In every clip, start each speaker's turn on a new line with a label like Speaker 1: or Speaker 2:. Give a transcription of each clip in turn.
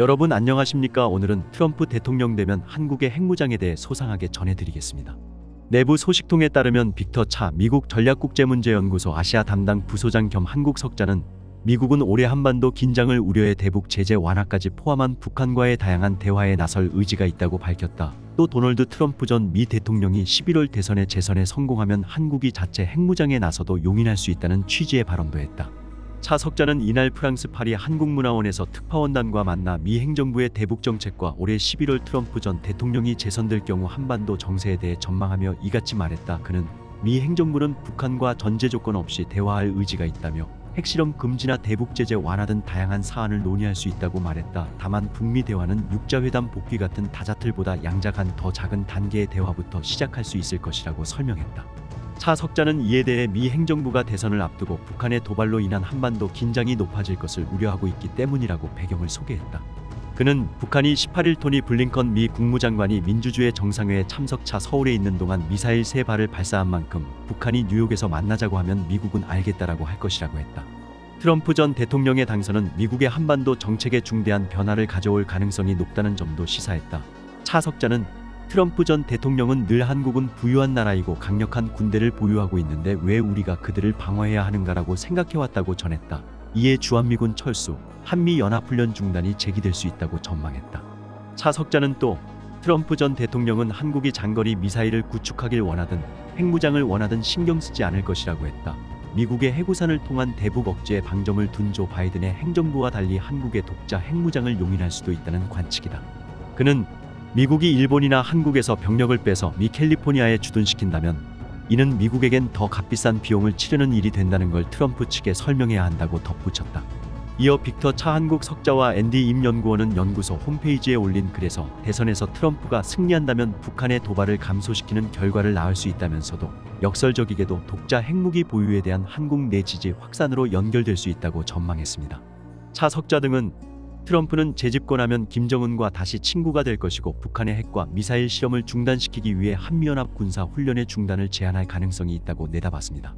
Speaker 1: 여러분 안녕하십니까? 오늘은 트럼프 대통령 되면 한국의 핵무장에 대해 소상하게 전해드리겠습니다. 내부 소식통에 따르면 빅터 차 미국 전략국제문제연구소 아시아 담당 부소장 겸 한국 석자는 미국은 올해 한반도 긴장을 우려해 대북 제재 완화까지 포함한 북한과의 다양한 대화에 나설 의지가 있다고 밝혔다. 또 도널드 트럼프 전 미 대통령이 11월 대선의 재선에 성공하면 한국이 자체 핵무장에 나서도 용인할 수 있다는 취지의 발언도 했다. 차 석자는 이날 프랑스 파리 한국문화원에서 특파원단과 만나 미 행정부의 대북 정책과 올해 11월 트럼프 전 대통령이 재선될 경우 한반도 정세에 대해 전망하며 이같이 말했다. 그는 미 행정부는 북한과 전제 조건 없이 대화할 의지가 있다며 핵실험 금지나 대북 제재 완화 등 다양한 사안을 논의할 수 있다고 말했다. 다만 북미 대화는 육자회담 복귀 같은 다자틀보다 양자간 더 작은 단계의 대화부터 시작할 수 있을 것이라고 설명했다. 차 석자는 이에 대해 미 행정부가 대선을 앞두고 북한의 도발로 인한 한반도 긴장이 높아질 것을 우려하고 있기 때문이라고 배경을 소개했다. 그는 북한이 18일 토니 블링컨 미 국무장관이 민주주의 정상회의 참석차 서울에 있는 동안 미사일 3발을 발사한 만큼 북한이 뉴욕에서 만나자고 하면 미국은 알겠다라고 할 것이라고 했다. 트럼프 전 대통령의 당선은 미국의 한반도 정책에 중대한 변화를 가져올 가능성이 높다는 점도 시사했다. 차 석자는 트럼프 전 대통령은 늘 한국은 부유한 나라이고 강력한 군대를 보유하고 있는데 왜 우리가 그들을 방어해야 하는가라고 생각해왔다고 전했다. 이에 주한미군 철수, 한미연합훈련 중단이 제기될 수 있다고 전망했다. 차 석자는 또 트럼프 전 대통령은 한국이 장거리 미사일을 구축하길 원하든 핵무장을 원하든 신경 쓰지 않을 것이라고 했다. 미국의 해구산을 통한 대북 억제에 방점을 둔 조 바이든의 행정부와 달리 한국의 독자 핵무장을 용인할 수도 있다는 관측이다. 그는 미국이 일본이나 한국에서 병력을 빼서 미 캘리포니아에 주둔시킨다면 이는 미국에겐 더 값비싼 비용을 치르는 일이 된다는 걸 트럼프 측에 설명해야 한다고 덧붙였다. 이어 빅터 차 한국 석자와 앤디 임 연구원은 연구소 홈페이지에 올린 글에서 대선에서 트럼프가 승리한다면 북한의 도발을 감소시키는 결과를 낳을 수 있다면서도 역설적이게도 독자 핵무기 보유에 대한 한국 내 지지 확산으로 연결될 수 있다고 전망했습니다. 차 석자 등은 트럼프는 재집권하면 김정은과 다시 친구가 될 것이고 북한의 핵과 미사일 실험을 중단시키기 위해 한미연합 군사 훈련의 중단을 제안할 가능성이 있다고 내다봤습니다.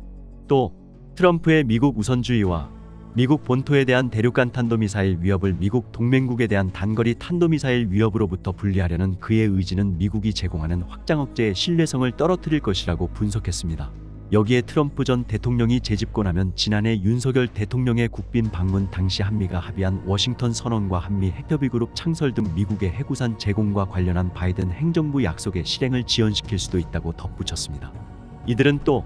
Speaker 1: 또 트럼프의 미국 우선주의와 미국 본토에 대한 대륙간 탄도미사일 위협을 미국 동맹국에 대한 단거리 탄도미사일 위협으로부터 분리하려는 그의 의지는 미국이 제공하는 확장 억제의 신뢰성을 떨어뜨릴 것이라고 분석했습니다. 여기에 트럼프 전 대통령이 재집권하면 지난해 윤석열 대통령의 국빈 방문 당시 한미가 합의한 워싱턴 선언과 한미 핵협의그룹 창설 등 미국의 해구산 제공과 관련한 바이든 행정부 약속의 실행을 지연시킬 수도 있다고 덧붙였습니다. 이들은 또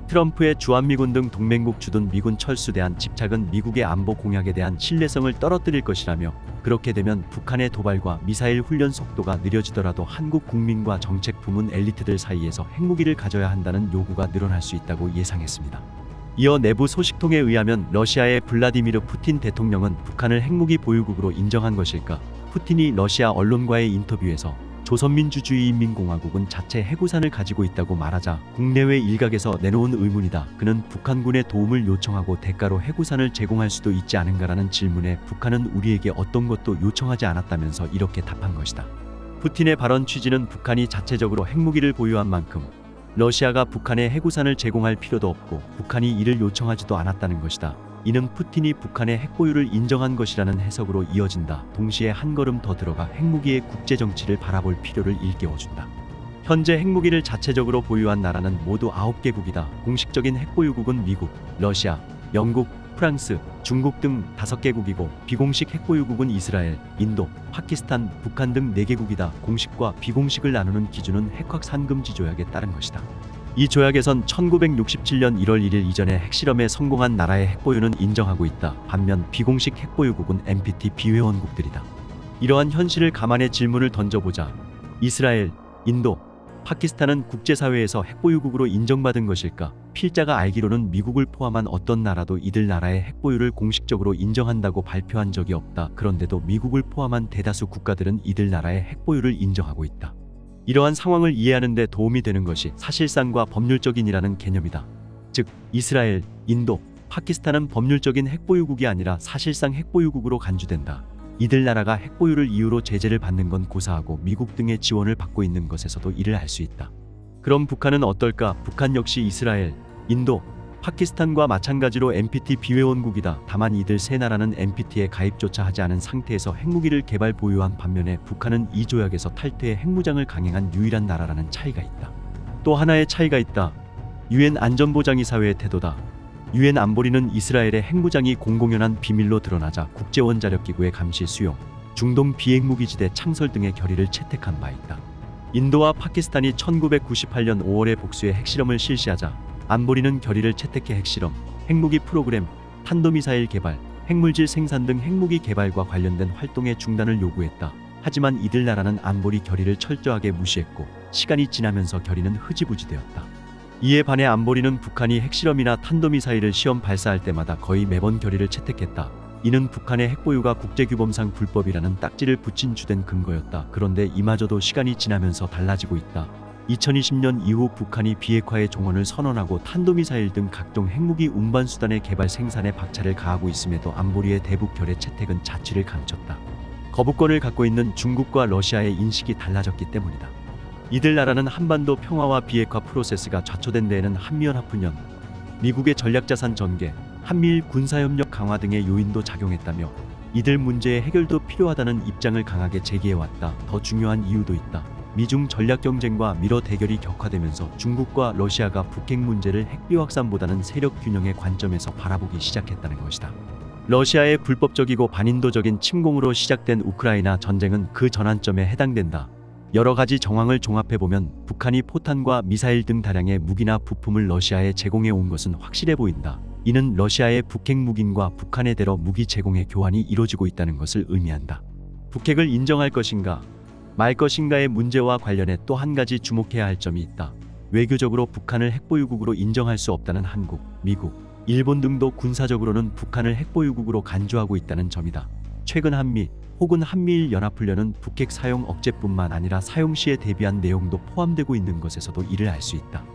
Speaker 1: 트럼프의 주한미군 등 동맹국 주둔 미군 철수에 대한 집착은 미국의 안보 공약에 대한 신뢰성을 떨어뜨릴 것이라며 그렇게 되면 북한의 도발과 미사일 훈련 속도가 느려지더라도 한국 국민과 정책 부문 엘리트들 사이에서 핵무기를 가져야 한다는 요구가 늘어날 수 있다고 예상했습니다. 이어 내부 소식통에 의하면 러시아의 블라디미르 푸틴 대통령은 북한을 핵무기 보유국으로 인정한 것일까? 푸틴이 러시아 언론과의 인터뷰에서 조선민주주의인민공화국은 자체 해구산을 가지고 있다고 말하자 국내외 일각에서 내놓은 의문이다. 그는 북한군의 도움을 요청하고 대가로 해구산을 제공할 수도 있지 않은가라는 질문에 북한은 우리에게 어떤 것도 요청하지 않았다면서 이렇게 답한 것이다. 푸틴의 발언 취지는 북한이 자체적으로 핵무기를 보유한 만큼 러시아가 북한에 해구산을 제공할 필요도 없고 북한이 이를 요청하지도 않았다는 것이다. 이는 푸틴이 북한의 핵보유를 인정한 것이라는 해석으로 이어진다. 동시에 한 걸음 더 들어가 핵무기의 국제정치를 바라볼 필요를 일깨워준다. 현재 핵무기를 자체적으로 보유한 나라는 모두 9개국이다. 공식적인 핵보유국은 미국, 러시아, 영국, 프랑스, 중국 등 5개국이고 비공식 핵보유국은 이스라엘, 인도, 파키스탄, 북한 등 4개국이다. 공식과 비공식을 나누는 기준은 핵확산금지 조약에 따른 것이다. 이 조약에선 1967년 1월 1일 이전에 핵실험에 성공한 나라의 핵보유는 인정하고 있다. 반면 비공식 핵보유국은 NPT 비회원국들이다. 이러한 현실을 감안해 질문을 던져보자. 이스라엘, 인도, 파키스탄은 국제사회에서 핵보유국으로 인정받은 것일까? 필자가 알기로는 미국을 포함한 어떤 나라도 이들 나라의 핵보유를 공식적으로 인정한다고 발표한 적이 없다. 그런데도 미국을 포함한 대다수 국가들은 이들 나라의 핵보유를 인정하고 있다. 이러한 상황을 이해하는 데 도움이 되는 것이 사실상과 법률적인이라는 개념이다. 즉, 이스라엘, 인도, 파키스탄은 법률적인 핵보유국이 아니라 사실상 핵보유국으로 간주된다. 이들 나라가 핵보유를 이유로 제재를 받는 건 고사하고 미국 등의 지원을 받고 있는 것에서도 이를 알 수 있다. 그럼 북한은 어떨까? 북한 역시 이스라엘, 인도, 파키스탄과 마찬가지로 NPT 비회원국이다. 다만 이들 세 나라는 NPT에 가입조차 하지 않은 상태에서 핵무기를 개발 보유한 반면에 북한은 이 조약에서 탈퇴해 핵무장을 강행한 유일한 나라라는 차이가 있다. 또 하나의 차이가 있다. 유엔 안전보장이사회의 태도다. 유엔 안보리는 이스라엘의 핵무장이 공공연한 비밀로 드러나자 국제원자력기구의 감시 수용, 중동 비핵무기지대 창설 등의 결의를 채택한 바 있다. 인도와 파키스탄이 1998년 5월에 복수의 핵실험을 실시하자 안보리는 결의를 채택해 핵실험, 핵무기 프로그램, 탄도미사일 개발, 핵물질 생산 등 핵무기 개발과 관련된 활동의 중단을 요구했다. 하지만 이들 나라는 안보리 결의를 철저하게 무시했고 시간이 지나면서 결의는 흐지부지되었다. 이에 반해 안보리는 북한이 핵실험이나 탄도미사일을 시험 발사할 때마다 거의 매번 결의를 채택했다. 이는 북한의 핵보유가 국제규범상 불법이라는 딱지를 붙인 주된 근거였다. 그런데 이마저도 시간이 지나면서 달라지고 있다. 2020년 이후 북한이 비핵화의 종언을 선언하고 탄도미사일 등 각종 핵무기 운반수단의 개발 생산에 박차를 가하고 있음에도 안보리의 대북 결의 채택은 자취를 감췄다. 거부권을 갖고 있는 중국과 러시아의 인식이 달라졌기 때문이다. 이들 나라는 한반도 평화와 비핵화 프로세스가 좌초된 데에는 한미연합훈련, 미국의 전략자산 전개, 한미일 군사협력 강화 등의 요인도 작용했다며 이들 문제의 해결도 필요하다는 입장을 강하게 제기해왔다. 더 중요한 이유도 있다. 미중 전략경쟁과 미러 대결이 격화되면서 중국과 러시아가 북핵 문제를 핵비 확산보다는 세력 균형의 관점에서 바라보기 시작했다는 것이다. 러시아의 불법적이고 반인도적인 침공으로 시작된 우크라이나 전쟁은 그 전환점에 해당된다. 여러 가지 정황을 종합해보면 북한이 포탄과 미사일 등 다량의 무기나 부품을 러시아에 제공해 온 것은 확실해 보인다. 이는 러시아의 북핵 무기인과 북한에 대러 무기 제공의 교환이 이루어지고 있다는 것을 의미한다. 북핵을 인정할 것인가 말 것인가의 문제와 관련해 또 한 가지 주목해야 할 점이 있다. 외교적으로 북한을 핵보유국으로 인정할 수 없다는 한국, 미국, 일본 등도 군사적으로는 북한을 핵보유국으로 간주하고 있다는 점이다. 최근 한미 혹은 한미일 연합훈련은 북핵 사용 억제뿐만 아니라 사용 시에 대비한 내용도 포함되고 있는 것에서도 이를 알 수 있다.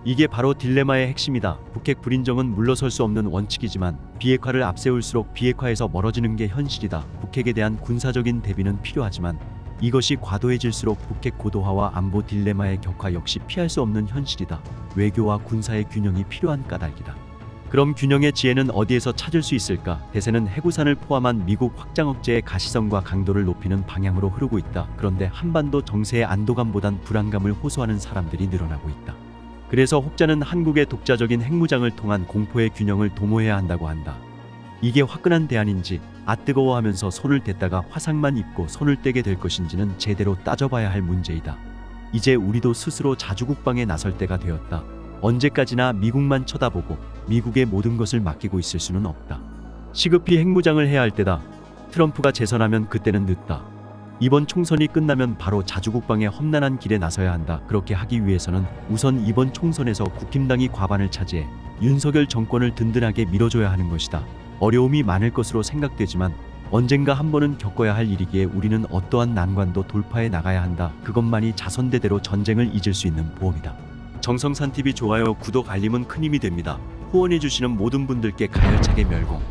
Speaker 1: 이게 바로 딜레마의 핵심이다. 북핵 불인정은 물러설 수 없는 원칙이지만 비핵화를 앞세울수록 비핵화에서 멀어지는 게 현실이다. 북핵에 대한 군사적인 대비는 필요하지만 이것이 과도해질수록 북핵 고도화와 안보 딜레마의 격화 역시 피할 수 없는 현실이다. 외교와 군사의 균형이 필요한 까닭이다. 그럼 균형의 지혜는 어디에서 찾을 수 있을까? 대세는 해구산을 포함한 미국 확장 억제의 가시성과 강도를 높이는 방향으로 흐르고 있다. 그런데 한반도 정세의 안도감보단 불안감을 호소하는 사람들이 늘어나고 있다. 그래서 혹자는 한국의 독자적인 핵무장을 통한 공포의 균형을 도모해야 한다고 한다. 이게 화끈한 대안인지 뜨거워하면서 손을 댔다가 화상만 입고 손을 떼게 될 것인지는 제대로 따져봐야 할 문제이다. 이제 우리도 스스로 자주국방에 나설 때가 되었다. 언제까지나 미국만 쳐다보고 미국의 모든 것을 맡기고 있을 수는 없다. 시급히 핵무장을 해야 할 때다. 트럼프가 재선하면 그때는 늦다. 이번 총선이 끝나면 바로 자주국방의 험난한 길에 나서야 한다. 그렇게 하기 위해서는 우선 이번 총선에서 국힘당이 과반을 차지해 윤석열 정권을 든든하게 밀어줘야 하는 것이다. 어려움이 많을 것으로 생각되지만 언젠가 한 번은 겪어야 할 일이기에 우리는 어떠한 난관도 돌파해 나가야 한다. 그것만이 자선대대로 전쟁을 이길 수 있는 보험이다. 정성산TV 좋아요, 구독, 알림은 큰 힘이 됩니다. 후원해주시는 모든 분들께 가열차게 멸공.